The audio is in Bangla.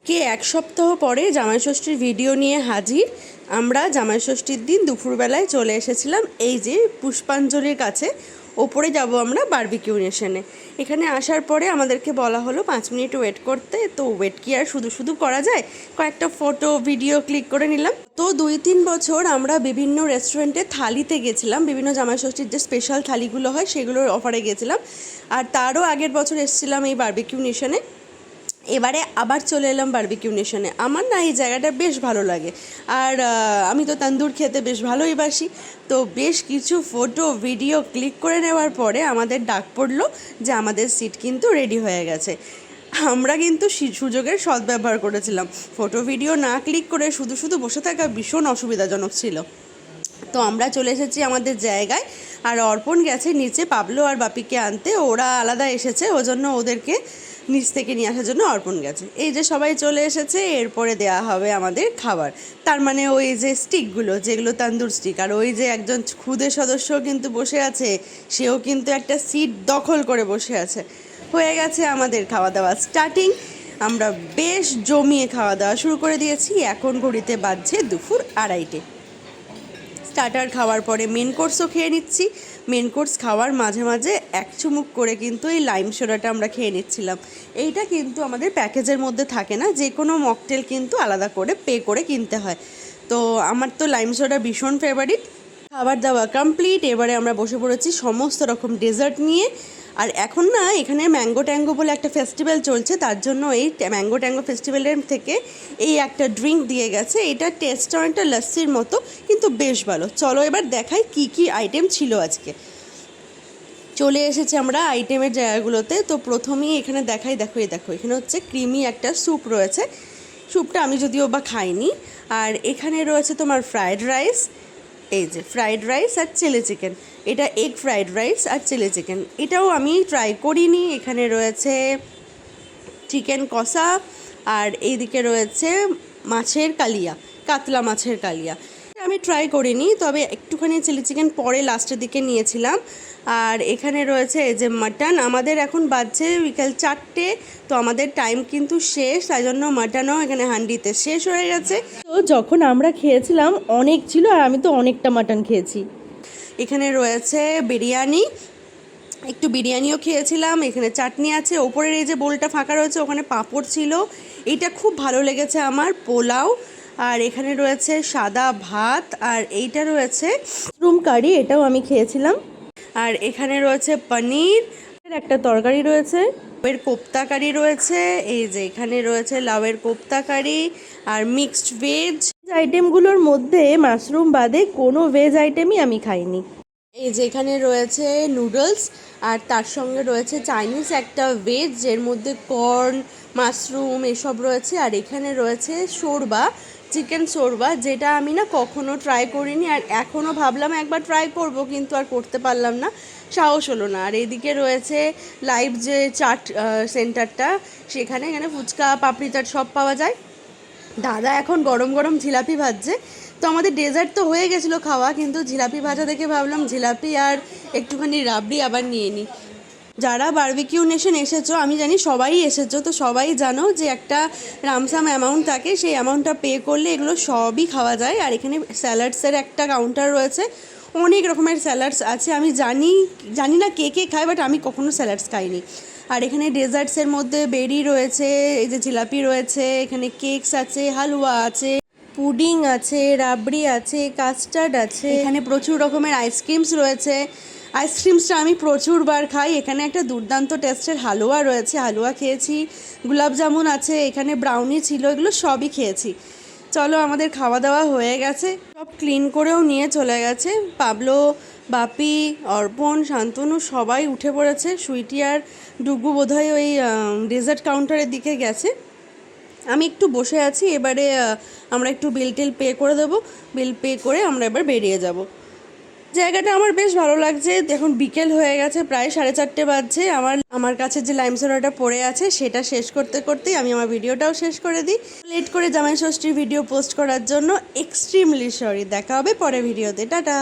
কে এক সপ্তাহ পরে জামাইষষ্ঠীর ভিডিও নিয়ে হাজির। আমরা জামাইষষ্ঠীর দিন দুপুরবেলায় চলে এসেছিলাম এই যে পুষ্পাঞ্জলির কাছে। ওপরে যাব আমরা বারবিকিউ নেশনে। এখানে আসার পরে আমাদেরকে বলা হলো 5 মিনিট ওয়েট করতে। তো ওয়েট কি আর শুধু শুধু করা যায়, কয়েকটা ফটো ভিডিও ক্লিক করে নিলাম। তো 2-3 বছর আমরা বিভিন্ন রেস্টুরেন্টে থালিতে গেছিলাম, বিভিন্ন জামাইষষ্ঠীর যে স্পেশাল থালিগুলো হয় সেগুলোর অফারে গেছিলাম। আর তারও আগের বছর এসেছিলাম এই বারবিকিউ নেশনে। এবারে আবার চলে এলাম বারবিকিউ নেশনে। আমার না এই জায়গাটা বেশ ভালো লাগে, আর আমি তো তন্দুর খেতে বেশ ভালোই বাসি। তো বেশ কিছু ফটো ভিডিও ক্লিক করে নেওয়ার পরে আমাদের ডাক পড়লো যে আমাদের সিট কিন্তু রেডি হয়ে গেছে। আমরা কিন্তু সুযোগের সদ্ব্যবহার করেছিলাম। ফটো ভিডিও না ক্লিক করে শুধু শুধু বসে থাকা ভীষণ অসুবিধাজনক ছিল। তো আমরা চলে এসেছি আমাদের জায়গায়, আর অর্পণ গেছে নিচে পাবলো আর বাপিকে আনতে। ওরা আলাদা এসেছে, ওজন্য ওদেরকে নিচ থেকে নিয়ে আসার জন্য অর্পণ গেছে। এই যে সবাই চলে এসেছে, এরপরে দেয়া হবে আমাদের খাবার। তার মানে ওই যে স্টিকগুলো, যেগুলো তন্দুর স্টিক। আর ওই যে একজন খুদে সদস্য কিন্তু বসে আছে, সেও কিন্তু একটা সিট দখল করে বসে আছে। হয়ে গেছে আমাদের খাওয়া দাওয়া স্টার্টিং। আমরা বেশ জমিয়ে খাওয়া দাওয়া শুরু করে দিয়েছি। এখন ঘড়িতে বাজছে দুপুর 2:30। স্টার্টার খাওয়ার পরে মেন কোর্সও খেয়ে নিচ্ছি। মেন কোর্স খাওয়ার মাঝে মাঝে এক চুমুক করে কিন্তু এই লাইম সোডাটা আমরা খেয়ে নিচ্ছিলাম। এইটা কিন্তু আমাদের প্যাকেজের মধ্যে থাকে না, যে কোনো মকটেল কিন্তু আলাদা করে পে করে কিনতে হয়। তো আমার তো লাইম সোডা ভীষণ ফেভারিট। খাবার দাওয়া কমপ্লিট। এবারে আমরা বসে পড়েছি সমস্ত রকম ডেজার্ট নিয়ে। আর এখন না এখানে ম্যাঙ্গো ট্যাঙ্গো বলে একটা ফেস্টিভ্যাল চলছে, তার জন্য এই ম্যাঙ্গো ট্যাঙ্গো ফেস্টিভ্যালের থেকে এই একটা ড্রিঙ্ক দিয়ে গেছে। এটা টেস্টটা অনেকটা লস্যির মতো, কিন্তু বেশ ভালো। চলো এবার দেখাই কি কি আইটেম ছিল আজকে। চলে এসেছি আমরা আইটেমের জায়গাগুলোতে। তো প্রথমেই এখানে দেখাই, দেখো এখানে হচ্ছে ক্রিমি একটা স্যুপ রয়েছে। স্যুপটা আমি যদিও বা খাইনি। আর এখানে রয়েছে তোমার ফ্রায়েড রাইস, এই যে ফ্রাইড রাইস আর চিলি চিকেন। এটা এগ ফ্রাইড রাইস আর চিলি চিকেন, এটাও আমি ট্রাই করিনি। এখানে রয়েছে চিকেন কষা, আর এইদিকে রয়েছে মাছের কালিয়া, কাতলা মাছের কালিয়া। আমি ট্রাই করিনি, তবে একটুখানি চিলি চিকেন পরে লাস্টের দিকে নিয়েছিলাম। আর এখানে রয়েছে এই যে মাটন। আমাদের এখন বাজছে বিকেল 4টে, তো আমাদের টাইম কিন্তু শেষ, তাই জন্য মাটনও এখানে হান্ডিতে শেষ হয়ে গেছে। তো যখন আমরা খেয়েছিলাম অনেক ছিল, আর আমি তো অনেকটা মাটন খেয়েছি। এখানে রয়েছে বিরিয়ানি, একটু বিরিয়ানিও খেয়েছিলাম। এখানে চাটনি আছে, ওপরের এই যে বোলটা ফাঁকা রয়েছে ওখানে পাঁপড় ছিল, এইটা খুব ভালো লেগেছে আমার। পোলাও, আর এখানে রয়েছে সাদা ভাত, আর এইটা রয়েছে মাশরুম কারি, এটাও আমি খেয়েছিলাম। আর এখানে রয়েছে পনির, একটা তরকারি রয়েছে, লাউয়ের কোপ্তা কারি রয়েছে। এই যে এখানে রয়েছে লাউয়ের কোপ্তা কারি আর মিক্সড ভেজ। আইটেমগুলোর মধ্যে মাশরুম বাদে কোনো ভেজ আইটেমই আমি খাইনি। এই যে এখানে রয়েছে নুডলস, আর তার সঙ্গে রয়েছে চাইনিজ একটা ভেজ, যের মধ্যে কর্ন, মাশরুম এসব রয়েছে। আর এখানে রয়েছে শোরবা, চিকেন শোরবা, যেটা আমি না কখনো ট্রাই করিনি, আর এখনও ভাবলাম একবার ট্রাই করব, কিন্তু আর করতে পারলাম না, সাহস হলো না। আর এইদিকে রয়েছে লাইভ যে চাট সেন্টারটা, সেখানে এখানে ফুচকা পাপড়ি চাট সব পাওয়া যায়। দাদা এখন গরম গরম জিলাপি ভাজছে। তো আমাদের ডেজার্ট তো হয়ে গেছিলো খাওয়া, কিন্তু জিলাপি ভাজা দেখে ভাবলাম জিলাপি আর একটুখানি রাবড়ি আবার নিয়ে নিই। যারা বারবিকিউ নেশন এসেছো, আমি জানি সবাই এসেছো, তো সবাই জানো যে একটা রামসাম অ্যামাউন্ট থাকে, সেই অ্যামাউন্টটা পে করলে এগুলো সবই খাওয়া যায়। আর এখানে স্যালাডসের একটা কাউন্টার রয়েছে, অনেক রকমের স্যালাডস আছে। আমি জানি না কে কে খায়, বাট আমি কখনো স্যালাডস খাইনি। আর এখানে ডেজার্টসের মধ্যে বেরি রয়েছে, এই যে জিলাপি রয়েছে, এখানে কেকস আছে, হালুয়া আছে, পুডিং আছে, রাবড়ি আছে, কাস্টার্ড আছে, এখানে প্রচুর রকমের আইসক্রিমস রয়েছে। আইসক্রিমসটা আমি প্রচুরবার খাই। এখানে একটা দুর্দান্ত টেস্টের হালুয়া রয়েছে, হালুয়া খেয়েছি। গোলাপ জামুন আছে, এখানে ব্রাউনি ছিল, এগুলো সবই খেয়েছি। চলো আমাদের খাওয়া দাওয়া হয়ে গেছে, সব ক্লিন করেও নিয়ে চলে গেছে। পাবলো, বাপি, অর্পণ, শান্তনু সবাই উঠে পড়েছে। সুইটি আর ডুগু বোধহয় ওই ডেজার্ট কাউন্টারের দিকে গেছে। আমি একটু বসে আছি। এবারে আমরা একটু বিল টিল পে করে দেবো। বিল পে করে আমরা এবার বেরিয়ে যাব। জায়গাটা আমার বেশ ভালো লাগছে। এখন বিকেল হয়ে গেছে, প্রায় 4:30 বাজছে। আমার কাছে যে লাইম সোডাটা পড়ে আছে সেটা শেষ করতে করতেই আমি আমার ভিডিওটাও শেষ করে দিই। লেট করে জামাই ষষ্ঠীর ভিডিও পোস্ট করার জন্য এক্সট্রিমলি সরি। দেখা হবে পরে ভিডিওতে, টাটা।